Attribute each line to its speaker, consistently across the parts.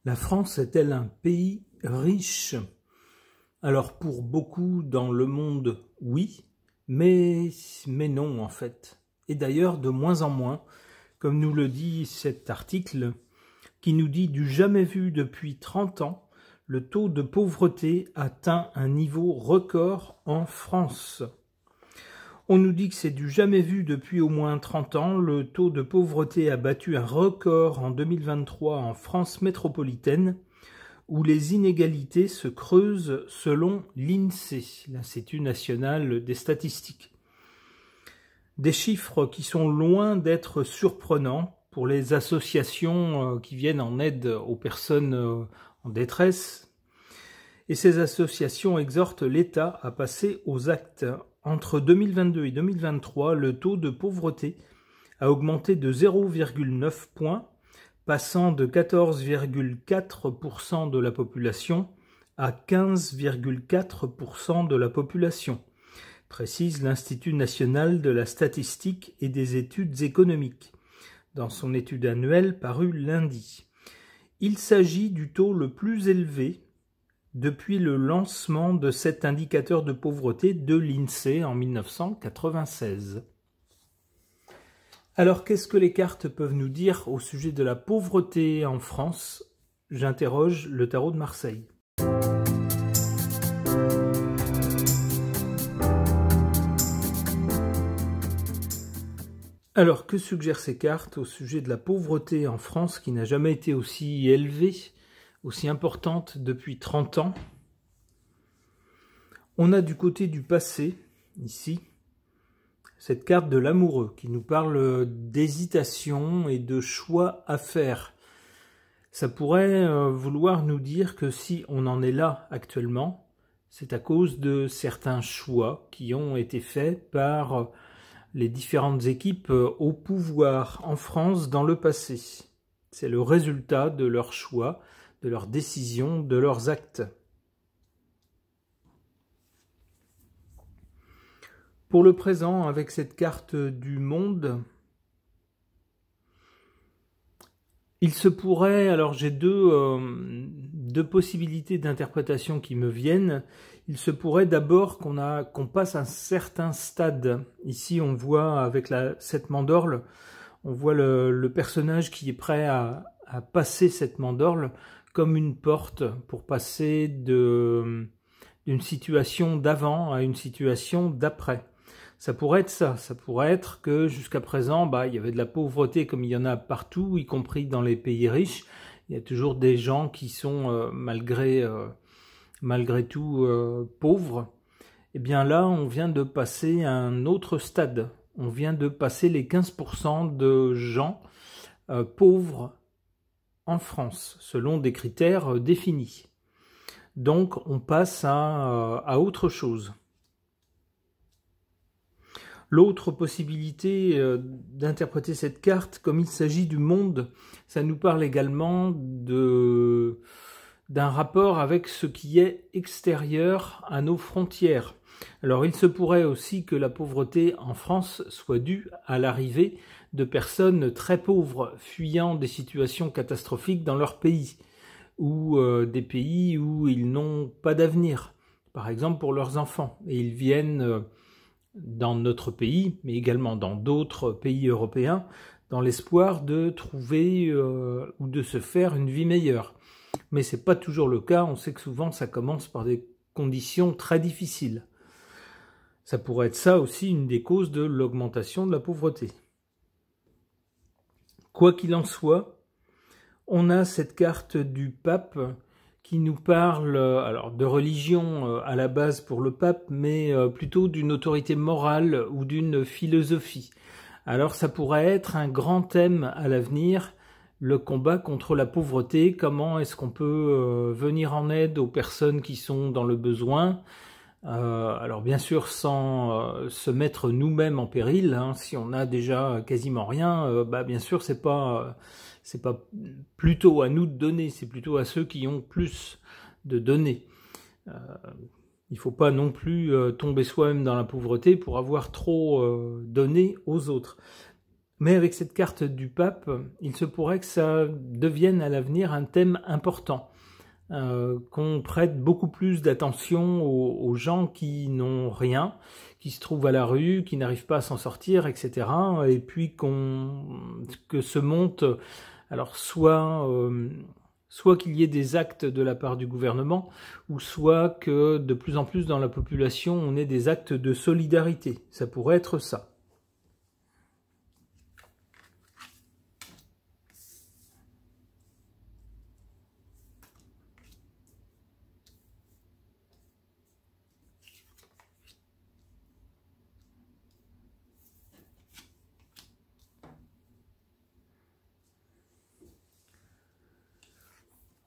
Speaker 1: La France est-elle un pays riche? Alors pour beaucoup dans le monde, oui, mais non en fait. Et d'ailleurs de moins en moins, comme nous le dit cet article, qui nous dit du jamais vu depuis 30 ans, le taux de pauvreté atteint un niveau record en France. On nous dit que c'est du jamais vu depuis au moins 30 ans. Le taux de pauvreté a battu un record en 2023 en France métropolitaine, où les inégalités se creusent selon l'INSEE, l'Institut national des statistiques. Des chiffres qui sont loin d'être surprenants pour les associations qui viennent en aide aux personnes en détresse. Et ces associations exhortent l'État à passer aux actes. Entre 2022 et 2023, le taux de pauvreté a augmenté de 0,9 points, passant de 14,4% de la population à 15,4% de la population, précise l'Institut national de la statistique et des études économiques, dans son étude annuelle parue lundi. Il s'agit du taux le plus élevé depuis le lancement de cet indicateur de pauvreté de l'INSEE en 1996. Alors, qu'est-ce que les cartes peuvent nous dire au sujet de la pauvreté en France? J'interroge le tarot de Marseille. Alors, que suggèrent ces cartes au sujet de la pauvreté en France qui n'a jamais été aussi élevée, aussi importante depuis 30 ans? On a du côté du passé, ici, cette carte de l'amoureux qui nous parle d'hésitation et de choix à faire. Ça pourrait vouloir nous dire que si on en est là actuellement, c'est à cause de certains choix qui ont été faits par les différentes équipes au pouvoir en France dans le passé. C'est le résultat de leurs choix, de leurs décisions, de leurs actes. Pour le présent, avec cette carte du monde, il se pourrait, alors j'ai deux possibilités d'interprétation qui me viennent. Il se pourrait d'abord qu'on passe un certain stade. Ici, on voit avec cette mandorle, on voit le personnage qui est prêt à passer cette mandorle comme une porte pour passer d'une situation d'avant à une situation d'après. Ça pourrait être ça, ça pourrait être que jusqu'à présent, il y avait de la pauvreté comme il y en a partout, y compris dans les pays riches. Il y a toujours des gens qui sont malgré tout pauvres. Et bien là, on vient de passer à un autre stade. On vient de passer les 15% de gens pauvres en France, selon des critères définis. Donc, on passe à autre chose. L'autre possibilité d'interpréter cette carte, comme il s'agit du monde, ça nous parle également d'un rapport avec ce qui est extérieur à nos frontières. Alors il se pourrait aussi que la pauvreté en France soit due à l'arrivée de personnes très pauvres fuyant des situations catastrophiques dans leur pays, ou des pays où ils n'ont pas d'avenir, par exemple pour leurs enfants, et ils viennent dans notre pays, mais également dans d'autres pays européens, dans l'espoir de trouver ou de se faire une vie meilleure. Mais ce n'est pas toujours le cas, on sait que souvent ça commence par des conditions très difficiles. Ça pourrait être ça aussi une des causes de l'augmentation de la pauvreté. Quoi qu'il en soit, on a cette carte du pape qui nous parle alors de religion à la base pour le pape, mais plutôt d'une autorité morale ou d'une philosophie. Alors ça pourrait être un grand thème à l'avenir, le combat contre la pauvreté, comment est-ce qu'on peut venir en aide aux personnes qui sont dans le besoin, alors bien sûr sans se mettre nous-mêmes en péril, hein, si on a déjà quasiment rien, bien sûr c'est pas plutôt à nous de donner, c'est plutôt à ceux qui ont plus de donner. Il ne faut pas non plus tomber soi-même dans la pauvreté pour avoir trop donné aux autres. Mais avec cette carte du pape, il se pourrait que ça devienne à l'avenir un thème important, qu'on prête beaucoup plus d'attention aux gens qui n'ont rien, qui se trouvent à la rue, qui n'arrivent pas à s'en sortir, etc. Et puis que se monte, alors soit qu'il y ait des actes de la part du gouvernement, ou soit que de plus en plus dans la population, on ait des actes de solidarité. Ça pourrait être ça.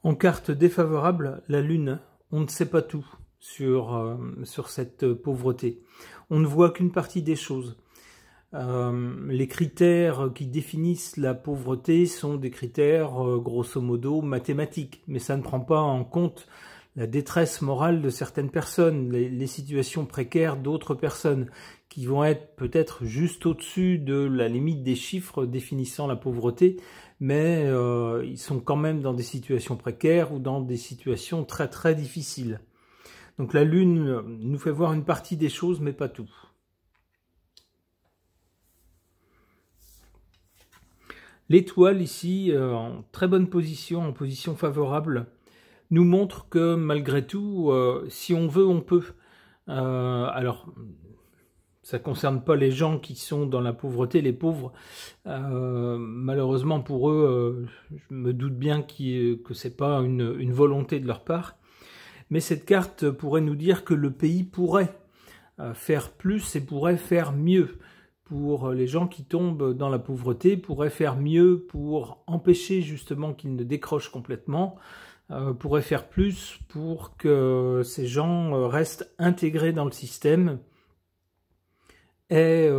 Speaker 1: En carte défavorable, la Lune. On ne sait pas tout sur cette pauvreté. On ne voit qu'une partie des choses. Les critères qui définissent la pauvreté sont des critères grosso modo mathématiques, mais ça ne prend pas en compte la détresse morale de certaines personnes, les situations précaires d'autres personnes, qui vont être peut-être juste au-dessus de la limite des chiffres définissant la pauvreté, mais ils sont quand même dans des situations précaires ou dans des situations très très difficiles. Donc la Lune nous fait voir une partie des choses, mais pas tout. L'étoile ici, en très bonne position, en position favorable, nous montre que malgré tout, si on veut, on peut. Alors, ça ne concerne pas les gens qui sont dans la pauvreté, les pauvres. Malheureusement pour eux, je me doute bien que ce n'est pas une volonté de leur part. Mais cette carte pourrait nous dire que le pays pourrait faire plus et pourrait faire mieux. Pour les gens qui tombent dans la pauvreté, pourrait faire mieux pour empêcher justement qu'ils ne décrochent complètement, pourrait faire plus pour que ces gens restent intégrés dans le système et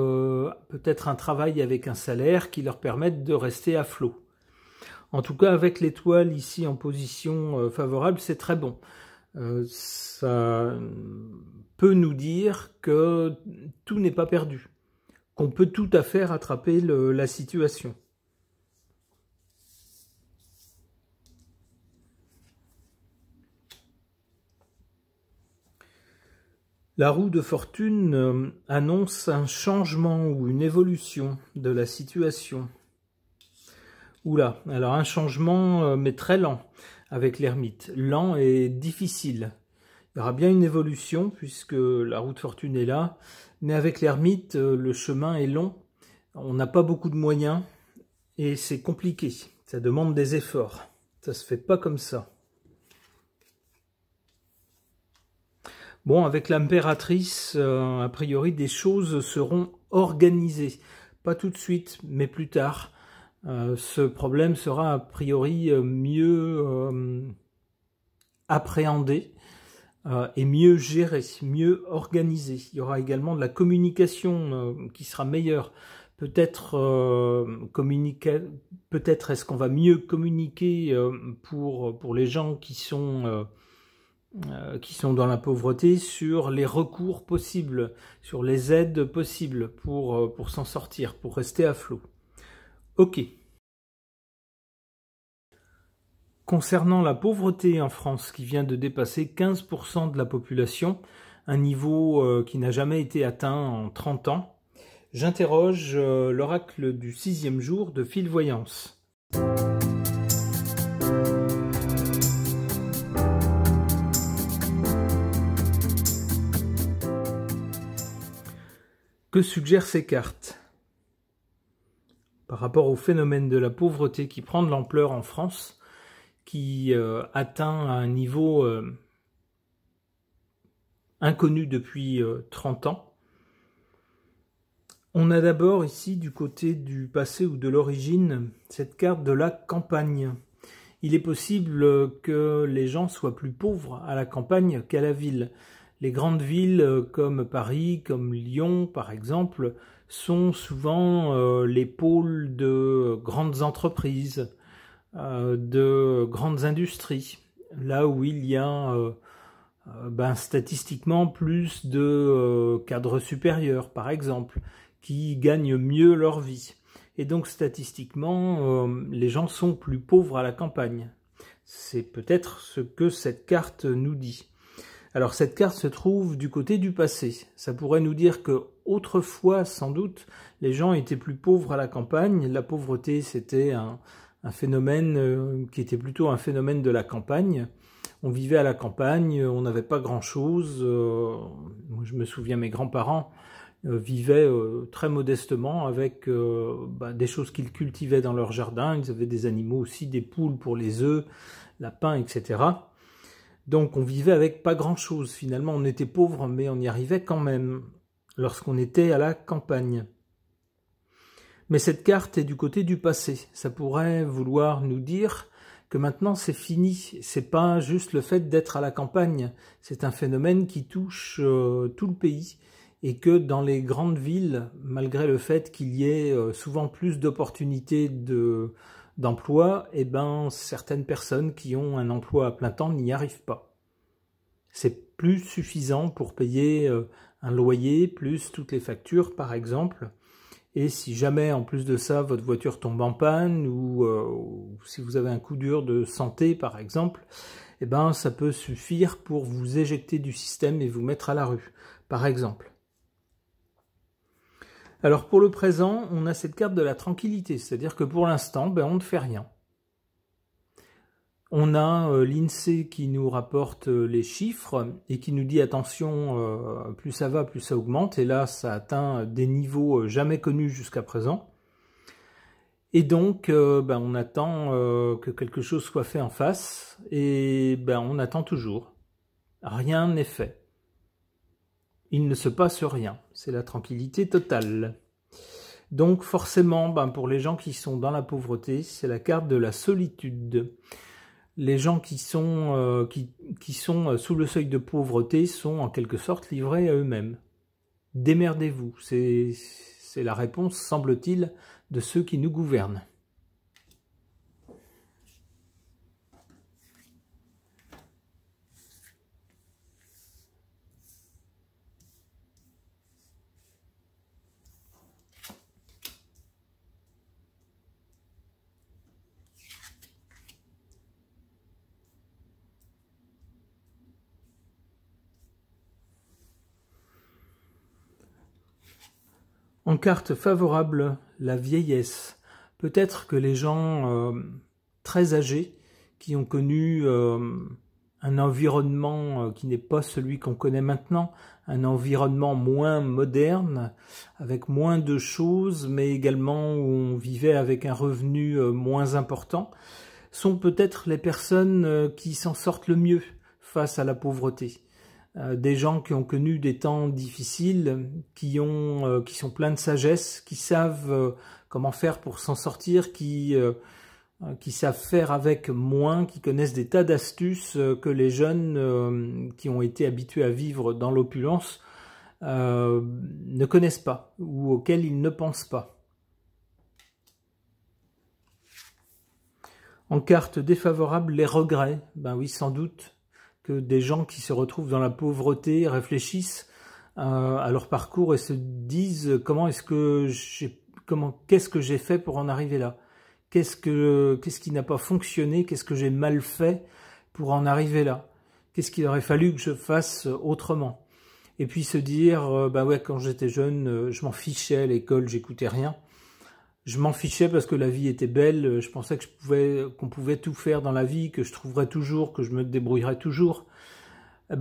Speaker 1: peut-être un travail avec un salaire qui leur permette de rester à flot. En tout cas, avec l'étoile ici en position favorable, c'est très bon. Ça peut nous dire que tout n'est pas perdu, qu'on peut tout à fait rattraper la situation. La roue de fortune annonce un changement ou une évolution de la situation. Oula, alors un changement mais très lent avec l'ermite. Lent et difficile. Il y aura bien une évolution puisque la roue de fortune est là. Mais avec l'ermite, le chemin est long. On n'a pas beaucoup de moyens et c'est compliqué. Ça demande des efforts. Ça se fait pas comme ça. Bon, avec l'impératrice, a priori, des choses seront organisées. Pas tout de suite, mais plus tard. Ce problème sera a priori mieux appréhendé et mieux géré, mieux organisé. Il y aura également de la communication qui sera meilleure. Peut-être est-ce qu'on va mieux communiquer pour les gens qui sont dans la pauvreté sur les recours possibles, sur les aides possibles pour s'en sortir, pour rester à flot. Ok. Concernant la pauvreté en France, qui vient de dépasser 15% de la population, un niveau qui n'a jamais été atteint en 30 ans, j'interroge l'oracle du 6e jour de Fil Voyance. Que suggèrent ces cartes par rapport au phénomène de la pauvreté qui prend de l'ampleur en France, qui atteint un niveau inconnu depuis 30 ans. On a d'abord ici, du côté du passé ou de l'origine, cette carte de la campagne. Il est possible que les gens soient plus pauvres à la campagne qu'à la ville. Les grandes villes comme Paris, comme Lyon par exemple, sont souvent les pôles de grandes entreprises, de grandes industries, là où il y a statistiquement plus de cadres supérieurs par exemple, qui gagnent mieux leur vie. et donc statistiquement, les gens sont plus pauvres à la campagne. C'est peut-être ce que cette carte nous dit. Alors cette carte se trouve du côté du passé. Ça pourrait nous dire que autrefois, sans doute, les gens étaient plus pauvres à la campagne. La pauvreté, c'était un phénomène qui était plutôt un phénomène de la campagne. On vivait à la campagne, on n'avait pas grand-chose. Moi, je me souviens, mes grands-parents vivaient très modestement avec des choses qu'ils cultivaient dans leur jardin. Ils avaient des animaux aussi, des poules pour les œufs, lapins, etc. Donc on vivait avec pas grand-chose. Finalement, on était pauvres, mais on y arrivait quand même lorsqu'on était à la campagne. Mais cette carte est du côté du passé. Ça pourrait vouloir nous dire que maintenant c'est fini. C'est pas juste le fait d'être à la campagne. C'est un phénomène qui touche tout le pays. Et que dans les grandes villes, malgré le fait qu'il y ait souvent plus d'opportunités d'emploi, certaines personnes qui ont un emploi à plein temps n'y arrivent pas. C'est plus suffisant pour payer un loyer, plus toutes les factures par exemple. Et si jamais en plus de ça, votre voiture tombe en panne ou si vous avez un coup dur de santé par exemple, ça peut suffire pour vous éjecter du système et vous mettre à la rue, par exemple. Alors pour le présent, on a cette carte de la tranquillité, c'est-à-dire que pour l'instant, on ne fait rien. On a l'INSEE qui nous rapporte les chiffres et qui nous dit attention, plus ça va, plus ça augmente. Et là, ça atteint des niveaux jamais connus jusqu'à présent. Et donc, on attend que quelque chose soit fait en face et on attend toujours. Rien n'est fait. Il ne se passe rien, c'est la tranquillité totale. Donc forcément, pour les gens qui sont dans la pauvreté, c'est la carte de la solitude. Les gens qui sont sous le seuil de pauvreté sont en quelque sorte livrés à eux-mêmes. Démerdez-vous, c'est la réponse, semble-t-il, de ceux qui nous gouvernent. En carte favorable, la vieillesse. Peut-être que les gens très âgés qui ont connu un environnement qui n'est pas celui qu'on connaît maintenant, un environnement moins moderne, avec moins de choses, mais également où on vivait avec un revenu moins important, sont peut-être les personnes qui s'en sortent le mieux face à la pauvreté. Des gens qui ont connu des temps difficiles, qui sont pleins de sagesse, qui savent comment faire pour s'en sortir, qui savent faire avec moins, qui connaissent des tas d'astuces que les jeunes qui ont été habitués à vivre dans l'opulence ne connaissent pas ou auxquels ils ne pensent pas. En carte défavorable, les regrets. Ben oui, sans doute que des gens qui se retrouvent dans la pauvreté réfléchissent à leur parcours et se disent qu'est-ce que j'ai fait pour en arriver là? Qu'est-ce qui n'a pas fonctionné? Qu'est-ce que j'ai mal fait pour en arriver là? Qu'est-ce qu'il aurait fallu que je fasse autrement? Et puis se dire, quand j'étais jeune, je m'en fichais à l'école, j'écoutais rien. Je m'en fichais parce que la vie était belle, je pensais qu'on pouvait tout faire dans la vie, que je trouverais toujours, que je me débrouillerais toujours.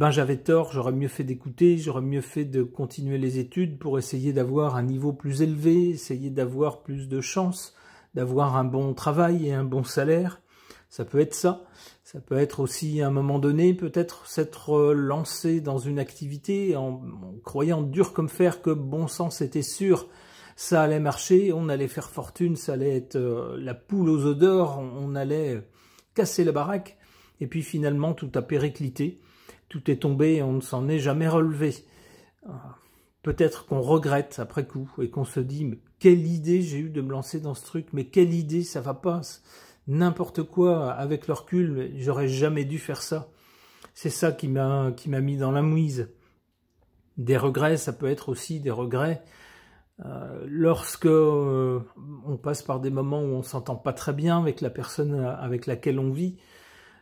Speaker 1: J'avais tort, j'aurais mieux fait d'écouter, j'aurais mieux fait de continuer les études pour essayer d'avoir un niveau plus élevé, essayer d'avoir plus de chance, d'avoir un bon travail et un bon salaire. Ça peut être ça. Ça peut être aussi, à un moment donné, peut-être s'être lancé dans une activité en croyant dur comme fer que bon sang, c'était sûr, ça allait marcher, on allait faire fortune, ça allait être la poule aux œufs d'or, on allait casser la baraque. Et puis finalement, tout a périclité, tout est tombé et on ne s'en est jamais relevé. Peut-être qu'on regrette après coup et qu'on se dit « mais quelle idée j'ai eu de me lancer dans ce truc, mais quelle idée, ça va pas, n'importe quoi, avec le recul, j'aurais jamais dû faire ça. » C'est ça qui m'a mis dans la mouise. Des regrets, ça peut être aussi des regrets Lorsque on passe par des moments où on s'entend pas très bien avec la personne avec laquelle on vit,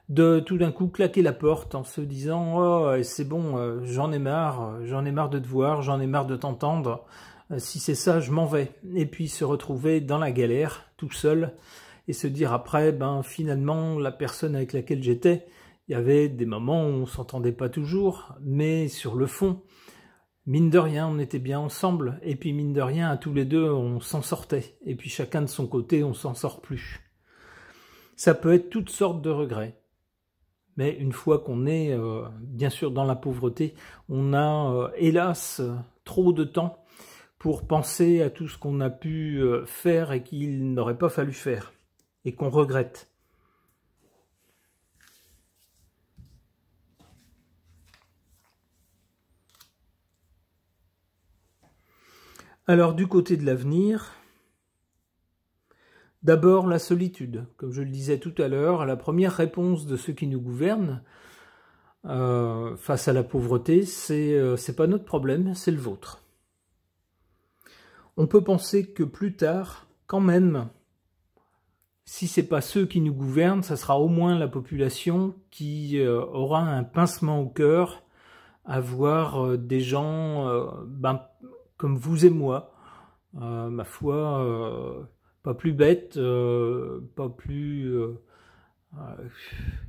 Speaker 1: de tout d'un coup claquer la porte en se disant « Oh, c'est bon, j'en ai marre de te voir, j'en ai marre de t'entendre, si c'est ça, je m'en vais. » Et puis se retrouver dans la galère, tout seul, et se dire après, ben finalement, la personne avec laquelle j'étais, il y avait des moments où on s'entendait pas toujours, mais sur le fond, mine de rien, on était bien ensemble, et puis mine de rien, à tous les deux, on s'en sortait, et puis chacun de son côté, on s'en sort plus. Ça peut être toutes sortes de regrets. Mais une fois qu'on est, bien sûr, dans la pauvreté, on a, hélas, trop de temps pour penser à tout ce qu'on a pu faire et qu'il n'aurait pas fallu faire, et qu'on regrette. Alors, du côté de l'avenir, d'abord la solitude. Comme je le disais tout à l'heure, la première réponse de ceux qui nous gouvernent face à la pauvreté, c'est pas notre problème, c'est le vôtre. On peut penser que plus tard, quand même, si c'est pas ceux qui nous gouvernent, ça sera au moins la population qui aura un pincement au cœur à voir des gens comme vous et moi, ma foi, pas plus bêtes, pas plus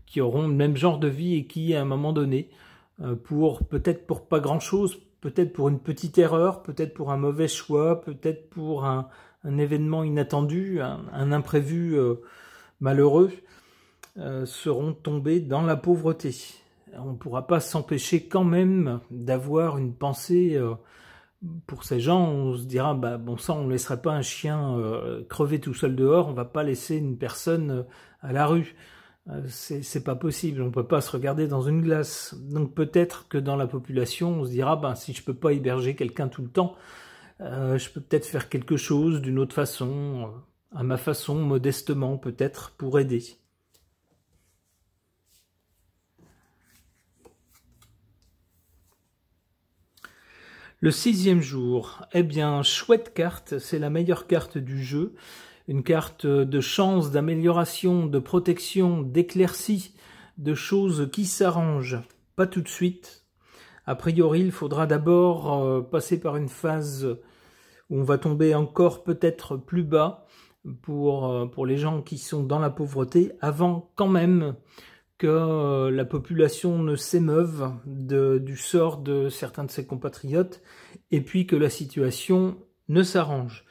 Speaker 1: qui auront le même genre de vie et qui, à un moment donné, peut-être pour pas grand-chose, peut-être pour une petite erreur, peut-être pour un mauvais choix, peut-être pour un événement inattendu, un imprévu malheureux, seront tombés dans la pauvreté. On ne pourra pas s'empêcher quand même d'avoir une pensée pour ces gens. On se dira, bon sang, on ne laisserait pas un chien crever tout seul dehors, on ne va pas laisser une personne à la rue. C'est pas possible, on peut pas se regarder dans une glace. Donc peut-être que dans la population, on se dira, si je peux pas héberger quelqu'un tout le temps, je peux peut-être faire quelque chose d'une autre façon, à ma façon, modestement peut-être, pour aider. Le 6e jour, eh bien, chouette carte, c'est la meilleure carte du jeu. Une carte de chance, d'amélioration, de protection, d'éclaircie, de choses qui s'arrangent. Pas tout de suite. A priori, il faudra d'abord passer par une phase où on va tomber encore peut-être plus bas pour les gens qui sont dans la pauvreté, avant quand même que la population ne s'émeuve du sort de certains de ses compatriotes, et puis que la situation ne s'arrange.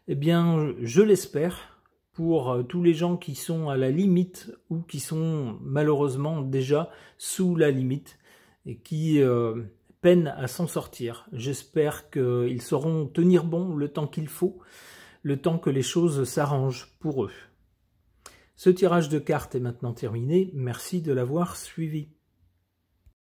Speaker 1: Eh bien, je l'espère pour tous les gens qui sont à la limite ou qui sont malheureusement déjà sous la limite et qui peinent à s'en sortir. J'espère qu'ils sauront tenir bon le temps qu'il faut, le temps que les choses s'arrangent pour eux. Ce tirage de cartes est maintenant terminé. Merci de l'avoir suivi.